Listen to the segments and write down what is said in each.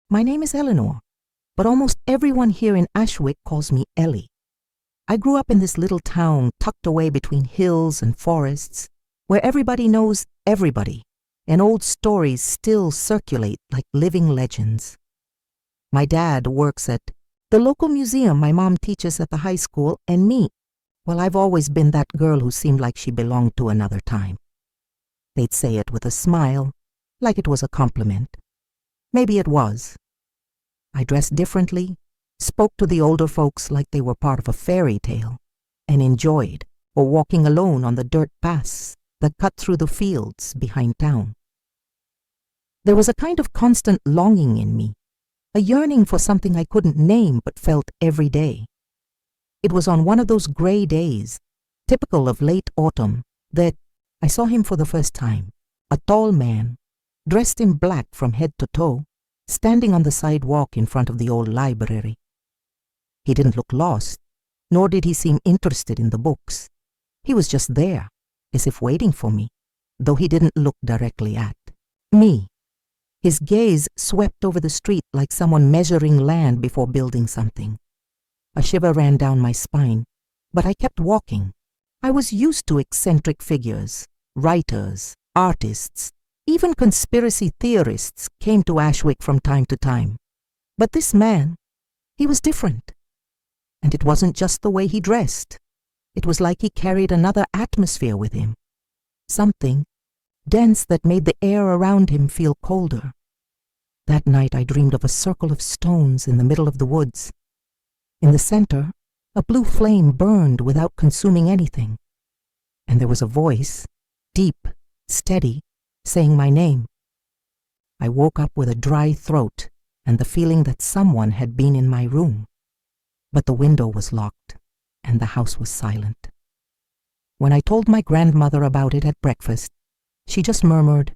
My name is Eleanor, but almost everyone here in Ashwick calls me Ellie. I grew up in this little town tucked away between hills and forests, where everybody knows everybody, and old stories still circulate like living legends. My dad works at the local museum my mom teaches at the high school, and me, well, I've always been that girl who seemed like she belonged to another time. They'd say it with a smile, like it was a compliment. Maybe it was. I dressed differently, spoke to the older folks like they were part of a fairy tale, and enjoyed walking alone on the dirt paths that cut through the fields behind town. There was a kind of constant longing in me, a yearning for something I couldn't name but felt every day. It was on one of those gray days, typical of late autumn, that I saw him for the first time, a tall man, dressed in black from head to toe, standing on the sidewalk in front of the old library. He didn't look lost, nor did he seem interested in the books. He was just there, as if waiting for me, though he didn't look directly at me. His gaze swept over the street like someone measuring land before building something. A shiver ran down my spine, but I kept walking. I was used to eccentric figures, writers, artists, even conspiracy theorists came to Ashwick from time to time. But this man, he was different. And it wasn't just the way he dressed. It was like he carried another atmosphere with him. Something dense that made the air around him feel colder. That night I dreamed of a circle of stones in the middle of the woods. In the center, a blue flame burned without consuming anything. And there was a voice, deep, steady, saying my name. I woke up with a dry throat and the feeling that someone had been in my room. But the window was locked and the house was silent. When I told my grandmother about it at breakfast, she just murmured,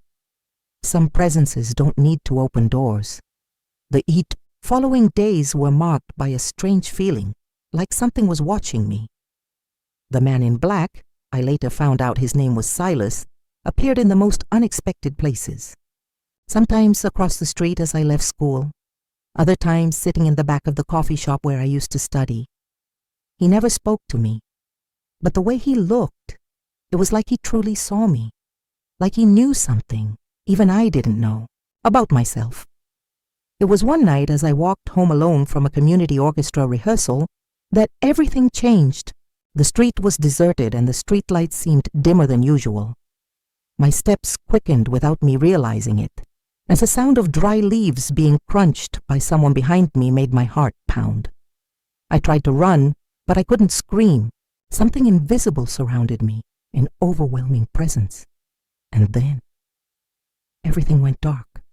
"Some presences don't need to open doors." The following days were marked by a strange feeling, like something was watching me. The man in black, I later found out his name was Silas, appeared in the most unexpected places. Sometimes across the street as I left school, other times sitting in the back of the coffee shop where I used to study. He never spoke to me, but the way he looked, it was like he truly saw me, like he knew something even I didn't know about myself. It was one night as I walked home alone from a community orchestra rehearsal that everything changed. The street was deserted and the streetlights seemed dimmer than usual. My steps quickened without me realizing it, as the sound of dry leaves being crunched by someone behind me made my heart pound. I tried to run, but I couldn't scream. Something invisible surrounded me, an overwhelming presence. And then, everything went dark.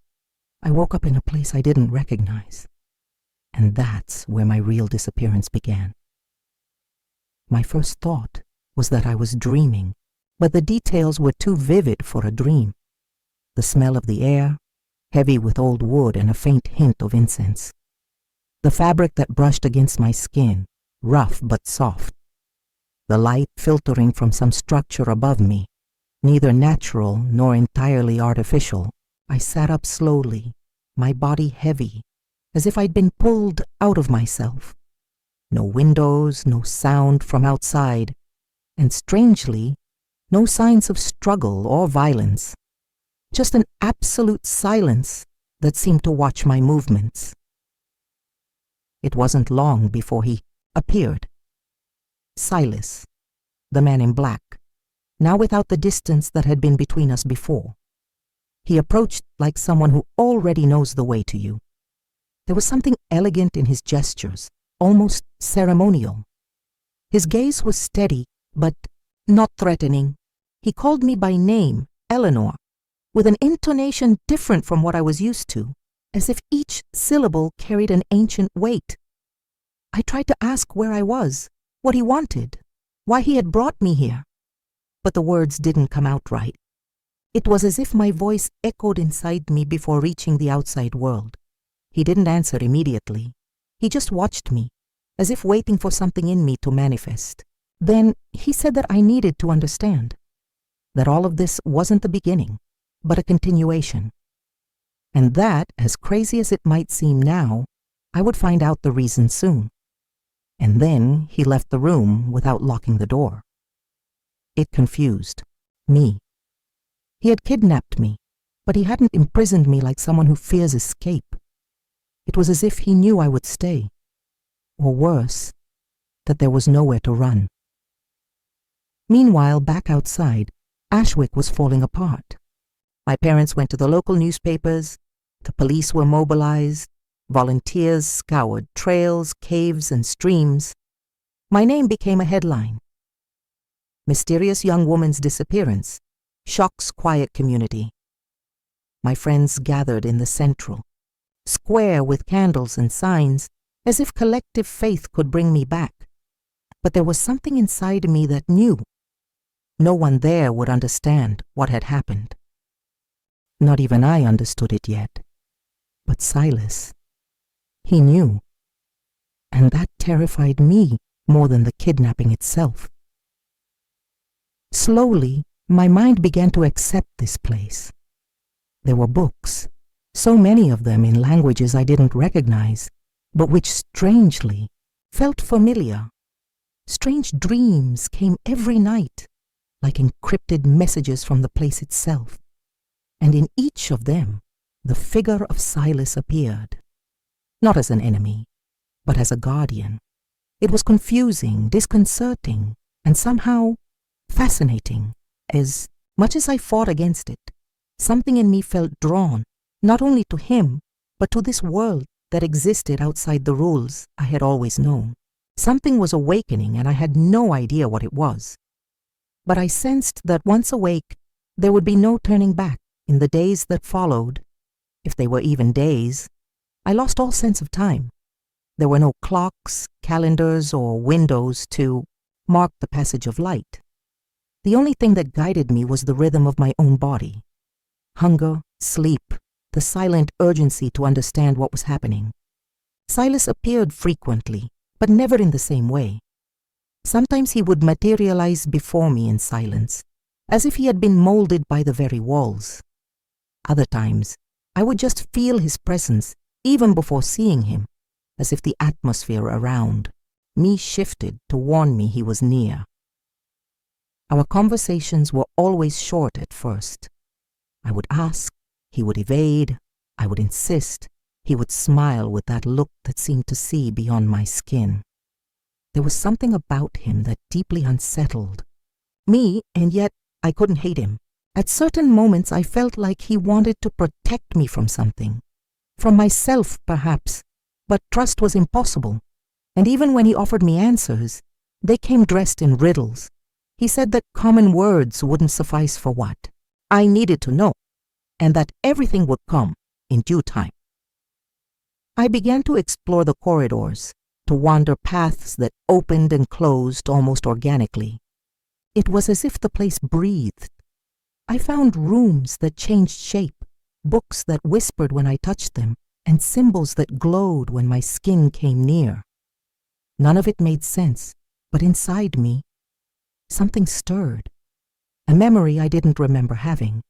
I woke up in a place I didn't recognize. And that's where my real disappearance began. My first thought was that I was dreaming, but the details were too vivid for a dream. The smell of the air, heavy with old wood and a faint hint of incense. The fabric that brushed against my skin, rough but soft. The light filtering from some structure above me, neither natural nor entirely artificial. I sat up slowly, my body heavy, as if I'd been pulled out of myself. No windows, no sound from outside, and strangely, no signs of struggle or violence. Just an absolute silence that seemed to watch my movements. It wasn't long before he appeared. Silas, the man in black, now without the distance that had been between us before. He approached like someone who already knows the way to you. There was something elegant in his gestures, almost ceremonial. His gaze was steady, but not threatening. He called me by name, Eleanor, with an intonation different from what I was used to, as if each syllable carried an ancient weight. I tried to ask where I was, what he wanted, why he had brought me here, but the words didn't come out right. It was as if my voice echoed inside me before reaching the outside world. He didn't answer immediately. He just watched me, as if waiting for something in me to manifest. Then he said that I needed to understand, that all of this wasn't the beginning, but a continuation. And that, as crazy as it might seem now, I would find out the reason soon. And then he left the room without locking the door. It confused me. He had kidnapped me, but he hadn't imprisoned me like someone who fears escape. It was as if he knew I would stay. Or worse, that there was nowhere to run. Meanwhile, back outside, Ashwick was falling apart. My parents went to the local newspapers, the police were mobilized, volunteers scoured trails, caves, and streams. My name became a headline. Mysterious young woman's disappearance shocks quiet community. My friends gathered in the central, square with candles and signs, as if collective faith could bring me back. But there was something inside me that knew. No one there would understand what had happened. Not even I understood it yet. But Silas, he knew. And that terrified me more than the kidnapping itself. Slowly, my mind began to accept this place. There were books, so many of them in languages I didn't recognize, but which strangely felt familiar. Strange dreams came every night, like encrypted messages from the place itself. And in each of them, the figure of Silas appeared. Not as an enemy, but as a guardian. It was confusing, disconcerting, and somehow fascinating. As much as I fought against it, something in me felt drawn, not only to him, but to this world that existed outside the rules I had always known. Something was awakening, and I had no idea what it was. But I sensed that once awake, there would be no turning back. In the days that followed, if they were even days, I lost all sense of time. There were no clocks, calendars, or windows to mark the passage of light. The only thing that guided me was the rhythm of my own body. Hunger, sleep, the silent urgency to understand what was happening. Silas appeared frequently, but never in the same way. Sometimes he would materialize before me in silence, as if he had been molded by the very walls. Other times, I would just feel his presence even before seeing him, as if the atmosphere around me shifted to warn me he was near. Our conversations were always short at first. I would ask, he would evade, I would insist, he would smile with that look that seemed to see beyond my skin. There was something about him that deeply unsettled me, and yet I couldn't hate him. At certain moments I felt like he wanted to protect me from something. From myself, perhaps, but trust was impossible. And even when he offered me answers, they came dressed in riddles. He said that common words wouldn't suffice for what I needed to know, and that everything would come in due time. I began to explore the corridors, to wander paths that opened and closed almost organically. It was as if the place breathed. I found rooms that changed shape, books that whispered when I touched them, and symbols that glowed when my skin came near. None of it made sense, but inside me, something stirred, a memory I didn't remember having,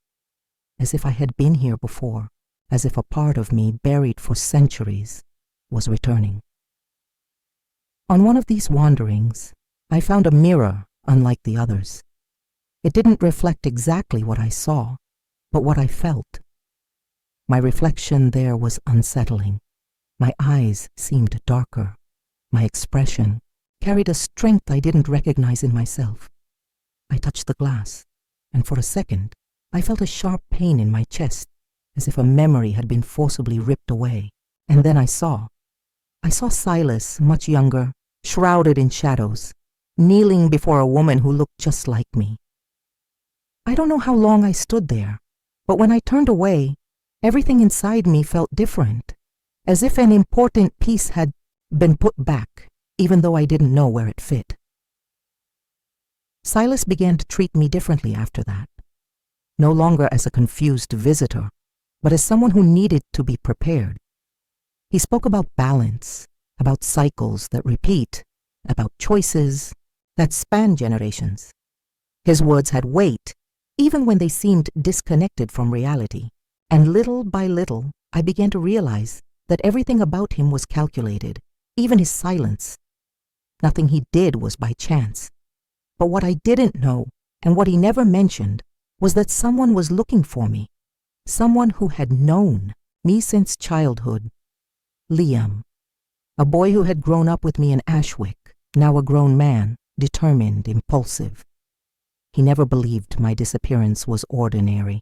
as if I had been here before, as if a part of me buried for centuries was returning. On one of these wanderings, I found a mirror unlike the others. It didn't reflect exactly what I saw, but what I felt. My reflection there was unsettling. My eyes seemed darker. My expression carried a strength I didn't recognize in myself. I touched the glass, and for a second, I felt a sharp pain in my chest, as if a memory had been forcibly ripped away. And then I saw Silas, much younger, shrouded in shadows, kneeling before a woman who looked just like me. I don't know how long I stood there, but when I turned away, everything inside me felt different, as if an important piece had been put back, even though I didn't know where it fit. Silas began to treat me differently after that, no longer as a confused visitor, but as someone who needed to be prepared. He spoke about balance, about cycles that repeat, about choices that span generations. His words had weight, even when they seemed disconnected from reality, and little by little, I began to realize that everything about him was calculated, even his silence. Nothing he did was by chance. But what I didn't know, and what he never mentioned, was that someone was looking for me. Someone who had known me since childhood. Liam, a boy who had grown up with me in Ashwick, now a grown man, determined, impulsive. He never believed my disappearance was ordinary.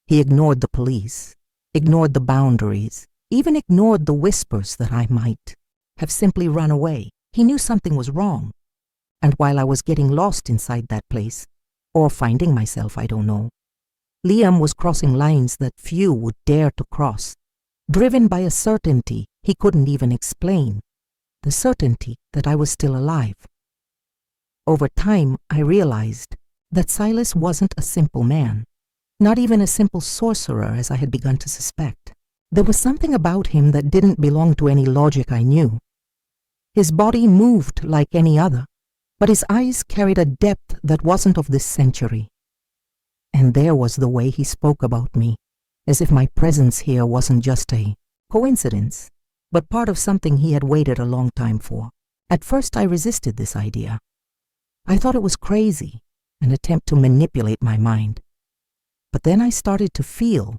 He ignored the police, ignored the boundaries, even ignored the whispers that I might have simply run away. He knew something was wrong. And while I was getting lost inside that place, or finding myself, I don't know, Liam was crossing lines that few would dare to cross, driven by a certainty he couldn't even explain, the certainty that I was still alive. Over time, I realized that Silas wasn't a simple man, not even a simple sorcerer as I had begun to suspect. There was something about him that didn't belong to any logic I knew. His body moved like any other, but his eyes carried a depth that wasn't of this century. And there was the way he spoke about me, as if my presence here wasn't just a coincidence, but part of something he had waited a long time for. At first I resisted this idea. I thought it was crazy, an attempt to manipulate my mind. But then I started to feel,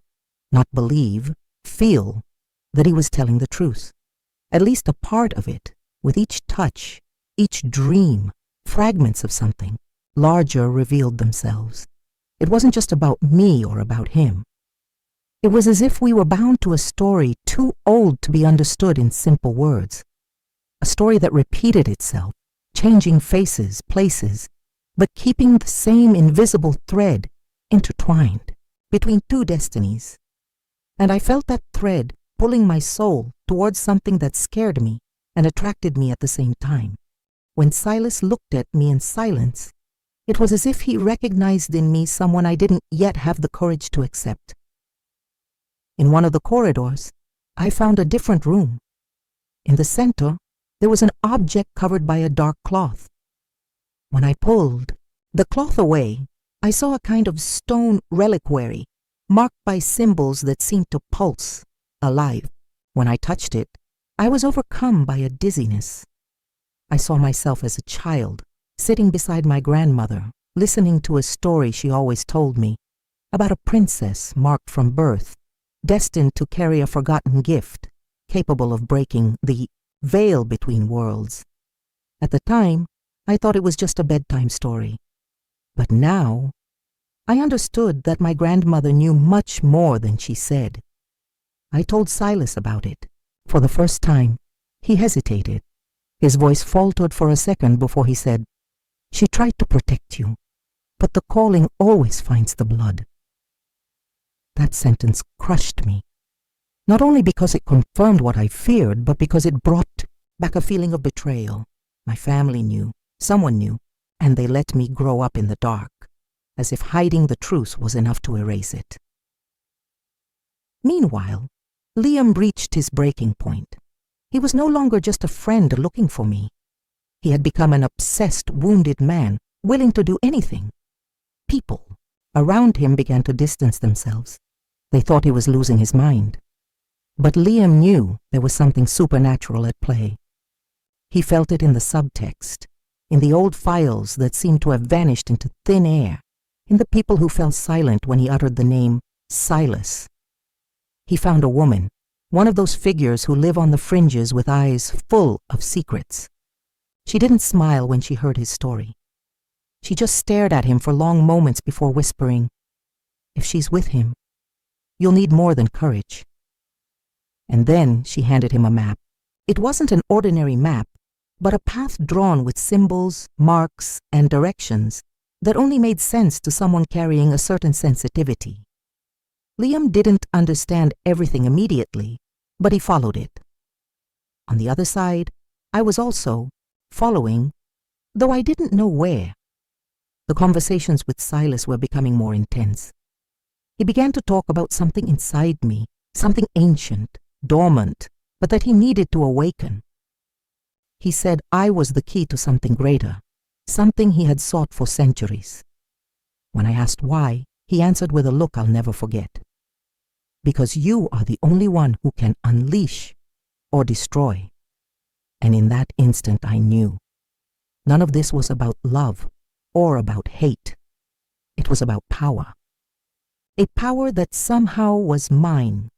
not believe, feel, that he was telling the truth. At least a part of it, with each touch, each dream, fragments of something larger revealed themselves. It wasn't just about me or about him. It was as if we were bound to a story too old to be understood in simple words. A story that repeated itself, changing faces, places, but keeping the same invisible thread intertwined between two destinies. And I felt that thread pulling my soul towards something that scared me and attracted me at the same time. When Silas looked at me in silence, it was as if he recognized in me someone I didn't yet have the courage to accept. In one of the corridors, I found a different room. In the center, there was an object covered by a dark cloth. When I pulled the cloth away, I saw a kind of stone reliquary marked by symbols that seemed to pulse, alive. When I touched it, I was overcome by a dizziness. I saw myself as a child, sitting beside my grandmother, listening to a story she always told me about a princess marked from birth, destined to carry a forgotten gift, capable of breaking the veil between worlds. At the time, I thought it was just a bedtime story. But now, I understood that my grandmother knew much more than she said. I told Silas about it. For the first time, he hesitated. His voice faltered for a second before he said, "She tried to protect you, but the calling always finds the blood." That sentence crushed me, not only because it confirmed what I feared, but because it brought back a feeling of betrayal. My family knew, someone knew, and they let me grow up in the dark, as if hiding the truth was enough to erase it. Meanwhile, Liam reached his breaking point. He was no longer just a friend looking for me. He had become an obsessed, wounded man, willing to do anything. People around him began to distance themselves. They thought he was losing his mind. But Liam knew there was something supernatural at play. He felt it in the subtext, in the old files that seemed to have vanished into thin air, in the people who fell silent when he uttered the name Silas. He found a woman, one of those figures who live on the fringes with eyes full of secrets. She didn't smile when she heard his story. She just stared at him for long moments before whispering, "If she's with him, you'll need more than courage." And then she handed him a map. It wasn't an ordinary map, but a path drawn with symbols, marks, and directions that only made sense to someone carrying a certain sensitivity. Liam didn't understand everything immediately, but he followed it. On the other side, I was also following, though I didn't know where. The conversations with Silas were becoming more intense. He began to talk about something inside me, something ancient, dormant, but that he needed to awaken. He said I was the key to something greater, something he had sought for centuries. When I asked why, he answered with a look I'll never forget. because you are the only one who can unleash or destroy. And in that instant I knew. None of this was about love or about hate. It was about power. A power that somehow was mine,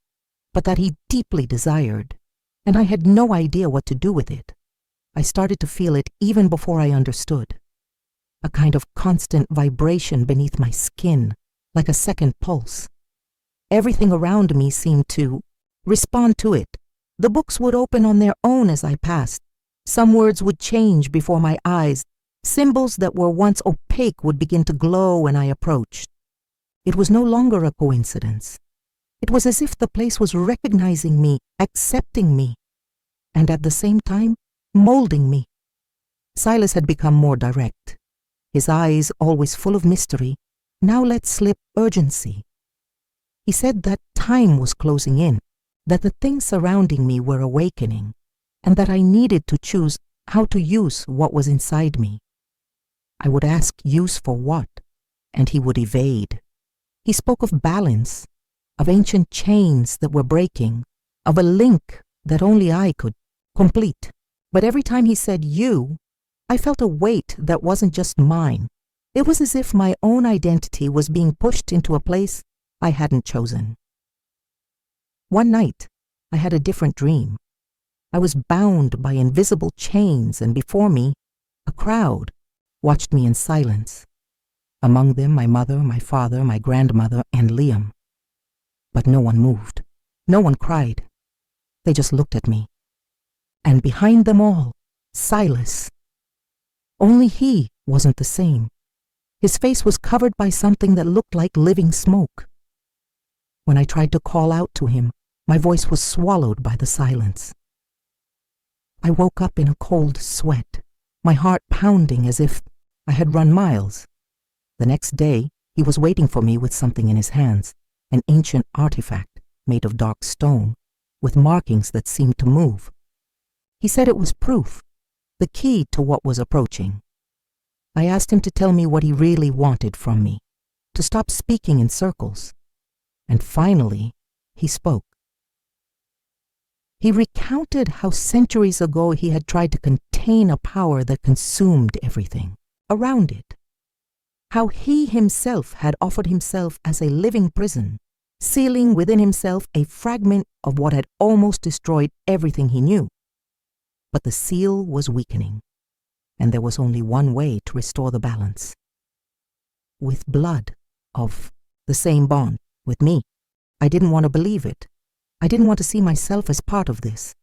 but that he deeply desired, and I had no idea what to do with it. I started to feel it even before I understood. A kind of constant vibration beneath my skin, like a second pulse. Everything around me seemed to respond to it. The books would open on their own as I passed. Some words would change before my eyes. Symbols that were once opaque would begin to glow when I approached. It was no longer a coincidence. It was as if the place was recognizing me, accepting me, and at the same time, molding me. Silas had become more direct. His eyes, always full of mystery, now let slip urgency. He said that time was closing in, that the things surrounding me were awakening, and that I needed to choose how to use what was inside me. I would ask use for what, and he would evade. He spoke of balance, of ancient chains that were breaking, of a link that only I could complete. But every time he said you, I felt a weight that wasn't just mine. It was as if my own identity was being pushed into a place I hadn't chosen. One night, I had a different dream. I was bound by invisible chains, and before me, a crowd watched me in silence. Among them, my mother, my father, my grandmother, and Liam. But no one moved. No one cried. They just looked at me. And behind them all, Silas. Only he wasn't the same. His face was covered by something that looked like living smoke. When I tried to call out to him, my voice was swallowed by the silence. I woke up in a cold sweat, my heart pounding as if I had run miles. The next day, he was waiting for me with something in his hands, an ancient artifact made of dark stone, with markings that seemed to move. He said it was proof, the key to what was approaching. I asked him to tell me what he really wanted from me, to stop speaking in circles. And finally, he spoke. He recounted how centuries ago he had tried to contain a power that consumed everything around it. How he himself had offered himself as a living prison, sealing within himself a fragment of what had almost destroyed everything he knew. But the seal was weakening, and there was only one way to restore the balance. With blood of the same bond with me. I didn't want to believe it. I didn't want to see myself as part of this.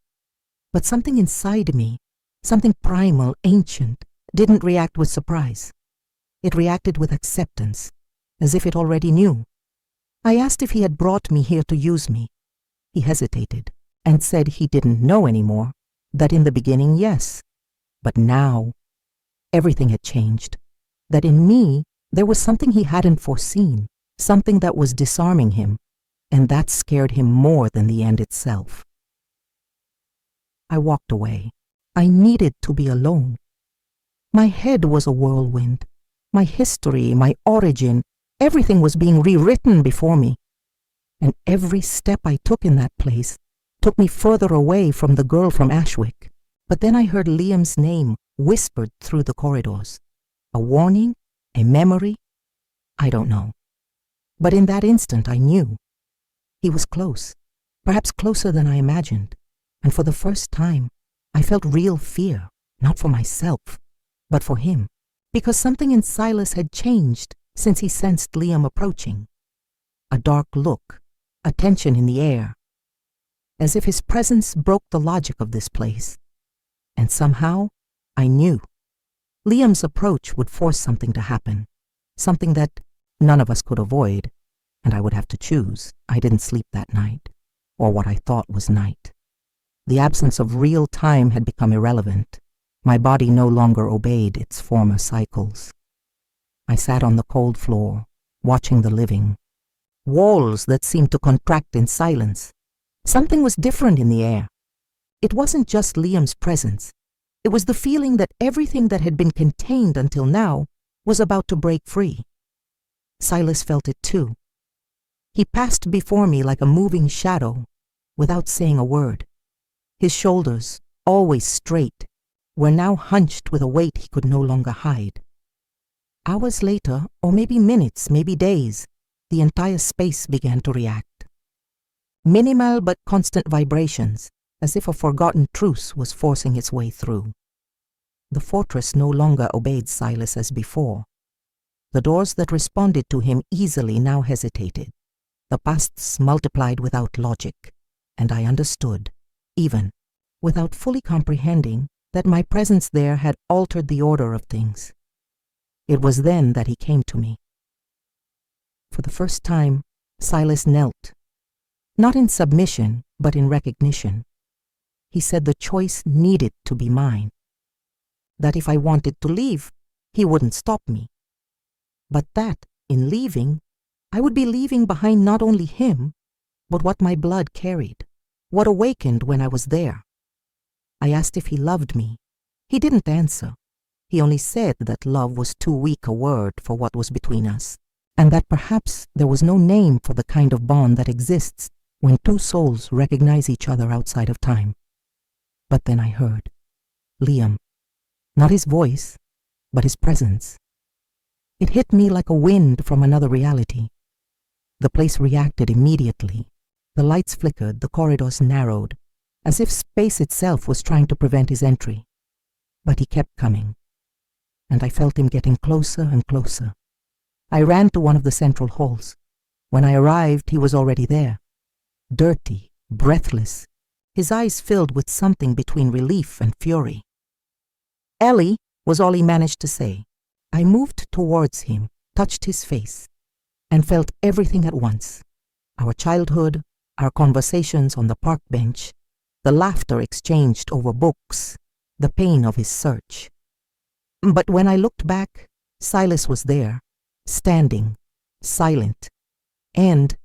But something inside me, something primal, ancient, didn't react with surprise. It reacted with acceptance, as if it already knew. I asked if he had brought me here to use me. He hesitated and said he didn't know anymore, that in the beginning, yes. But now, everything had changed. That in me, there was something he hadn't foreseen, something that was disarming him, and that scared him more than the end itself. I walked away. I needed to be alone. My head was a whirlwind. My history, my origin, everything was being rewritten before me. And every step I took in that place took me further away from the girl from Ashwick. But then I heard Liam's name whispered through the corridors. A warning? A memory? I don't know. But in that instant I knew. He was close, perhaps closer than I imagined, and for the first time I felt real fear, not for myself, but for him, because something in Silas had changed since he sensed Liam approaching. A dark look, a tension in the air, as if his presence broke the logic of this place. And somehow, I knew. Liam's approach would force something to happen, something that none of us could avoid, and I would have to choose. I didn't sleep that night, or what I thought was night. The absence of real time had become irrelevant. My body no longer obeyed its former cycles. I sat on the cold floor, watching the living. Walls that seemed to contract in silence. Something was different in the air. It wasn't just Liam's presence. It was the feeling that everything that had been contained until now was about to break free. Silas felt it too. He passed before me like a moving shadow, without saying a word. His shoulders, always straight, were now hunched with a weight he could no longer hide. Hours later, or maybe minutes, maybe days, the entire space began to react. Minimal but constant vibrations, as if a forgotten truce was forcing its way through. The fortress no longer obeyed Silas as before. The doors that responded to him easily now hesitated. The pasts multiplied without logic, and I understood, even without fully comprehending, that my presence there had altered the order of things. It was then that he came to me. For the first time, Silas knelt, not in submission, but in recognition. He said the choice needed to be mine, that if I wanted to leave, he wouldn't stop me, but that, in leaving, I would be leaving behind not only him, but what my blood carried, what awakened when I was there. I asked if he loved me. He didn't answer. He only said that love was too weak a word for what was between us, and that perhaps there was no name for the kind of bond that exists when two souls recognize each other outside of time. But then I heard Liam, not his voice, but his presence. It hit me like a wind from another reality. The place reacted immediately. The lights flickered, the corridors narrowed, as if space itself was trying to prevent his entry. But he kept coming, and I felt him getting closer and closer. I ran to one of the central halls. When I arrived, he was already there, dirty, breathless, his eyes filled with something between relief and fury. "Ellie," was all he managed to say. I moved towards him, touched his face, and felt everything at once. Our childhood, our conversations on the park bench, the laughter exchanged over books, the pain of his search. But when I looked back, Silas was there, standing, silent, and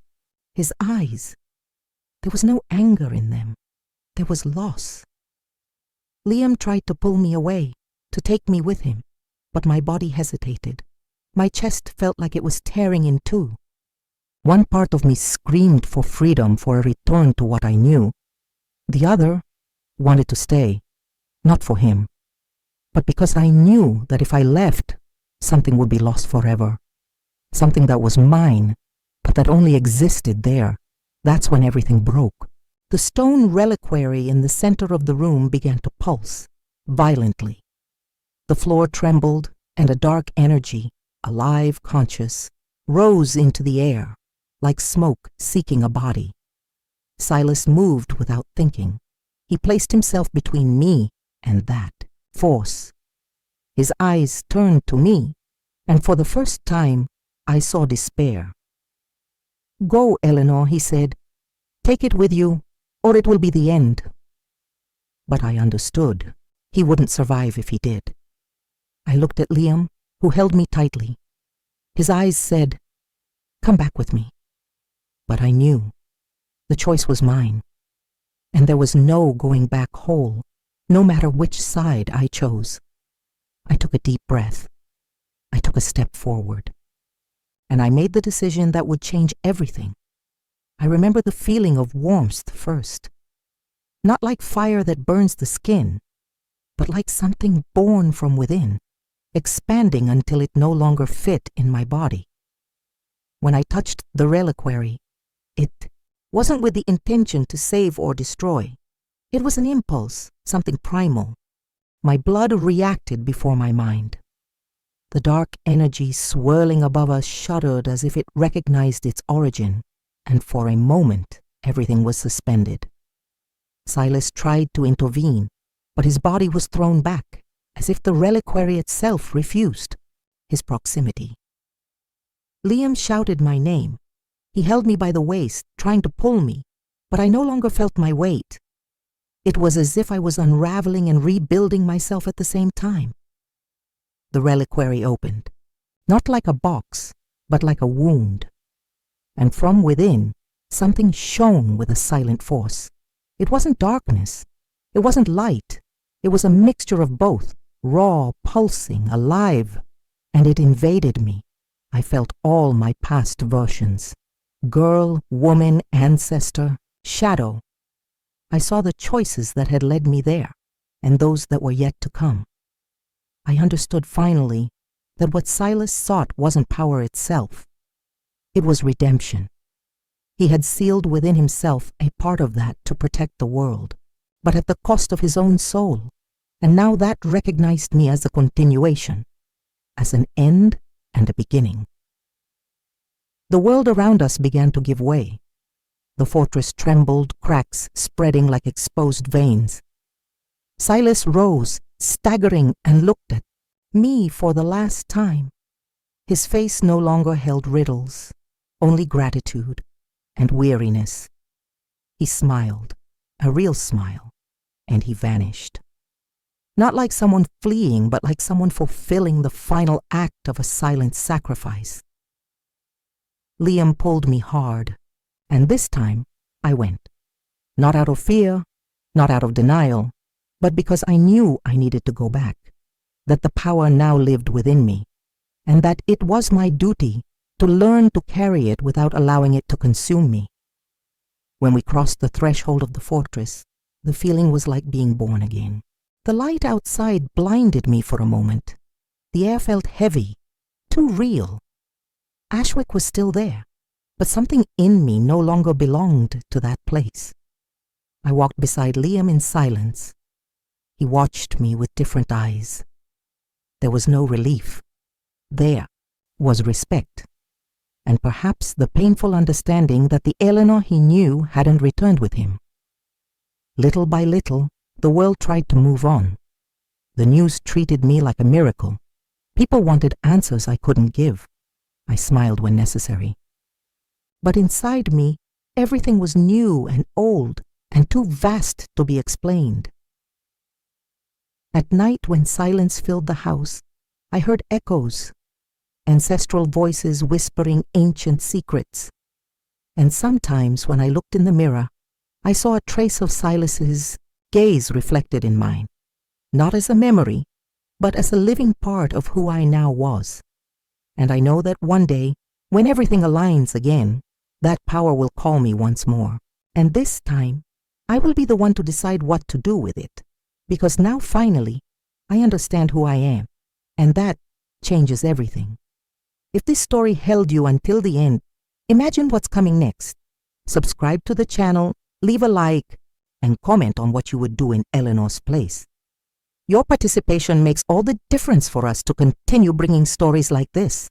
his eyes, there was no anger in them. There was loss. Liam tried to pull me away, to take me with him, but my body hesitated. My chest felt like it was tearing in two. One part of me screamed for freedom, for a return to what I knew. The other wanted to stay, not for him, but because I knew that if I left, something would be lost forever. Something that was mine, but that only existed there. That's when everything broke. The stone reliquary in the center of the room began to pulse, violently. The floor trembled, and a dark energy, alive, conscious, rose into the air, like smoke seeking a body. Silas moved without thinking. He placed himself between me and that force. His eyes turned to me, and for the first time, I saw despair. "Go, Eleanor," he said. "Take it with you, or it will be the end." But I understood. He wouldn't survive if he did. I looked at Liam, who held me tightly. His eyes said, "Come back with me." But I knew. The choice was mine. And there was no going back whole, no matter which side I chose. I took a deep breath. I took a step forward. And I made the decision that would change everything. I remember the feeling of warmth first. Not like fire that burns the skin, but like something born from within, expanding until it no longer fit in my body. When I touched the reliquary, it wasn't with the intention to save or destroy. It was an impulse, something primal. My blood reacted before my mind. The dark energy swirling above us shuddered as if it recognized its origin, and for a moment everything was suspended. Silas tried to intervene, but his body was thrown back, as if the reliquary itself refused his proximity. Liam shouted my name. He held me by the waist, trying to pull me, but I no longer felt my weight. It was as if I was unraveling and rebuilding myself at the same time. The reliquary opened, not like a box, but like a wound. And from within, something shone with a silent force. It wasn't darkness. It wasn't light. It was a mixture of both, raw, pulsing, alive, and it invaded me. I felt all my past versions. Girl, woman, ancestor, shadow. I saw the choices that had led me there, and those that were yet to come. I understood finally that what Silas sought wasn't power itself. It was redemption. He had sealed within himself a part of that to protect the world, but at the cost of his own soul, and now that recognized me as a continuation, as an end and a beginning. The world around us began to give way. The fortress trembled, cracks spreading like exposed veins. Silas rose, staggering, and looked at me for the last time. His face no longer held riddles, only gratitude and weariness. He smiled, a real smile, and he vanished. Not like someone fleeing, but like someone fulfilling the final act of a silent sacrifice. Liam pulled me hard, and this time I went. Not out of fear, not out of denial, but because I knew I needed to go back, that the power now lived within me, and that it was my duty to learn to carry it without allowing it to consume me. When we crossed the threshold of the fortress, the feeling was like being born again. The light outside blinded me for a moment. The air felt heavy, too real. Ashwick was still there, but something in me no longer belonged to that place. I walked beside Liam in silence. He watched me with different eyes. There was no relief. There was respect, and perhaps the painful understanding that the Eleanor he knew hadn't returned with him. Little by little, the world tried to move on. The news treated me like a miracle. People wanted answers I couldn't give. I smiled when necessary. But inside me, everything was new and old and too vast to be explained. At night, when silence filled the house, I heard echoes, ancestral voices whispering ancient secrets. And sometimes, when I looked in the mirror, I saw a trace of Silas's gaze reflected in mine, not as a memory, but as a living part of who I now was. And I know that one day, when everything aligns again, that power will call me once more. And this time, I will be the one to decide what to do with it, because now finally, I understand who I am, and that changes everything. If this story held you until the end, imagine what's coming next. Subscribe to the channel, leave a like, and comment on what you would do in Eleanor's place. Your participation makes all the difference for us to continue bringing stories like this.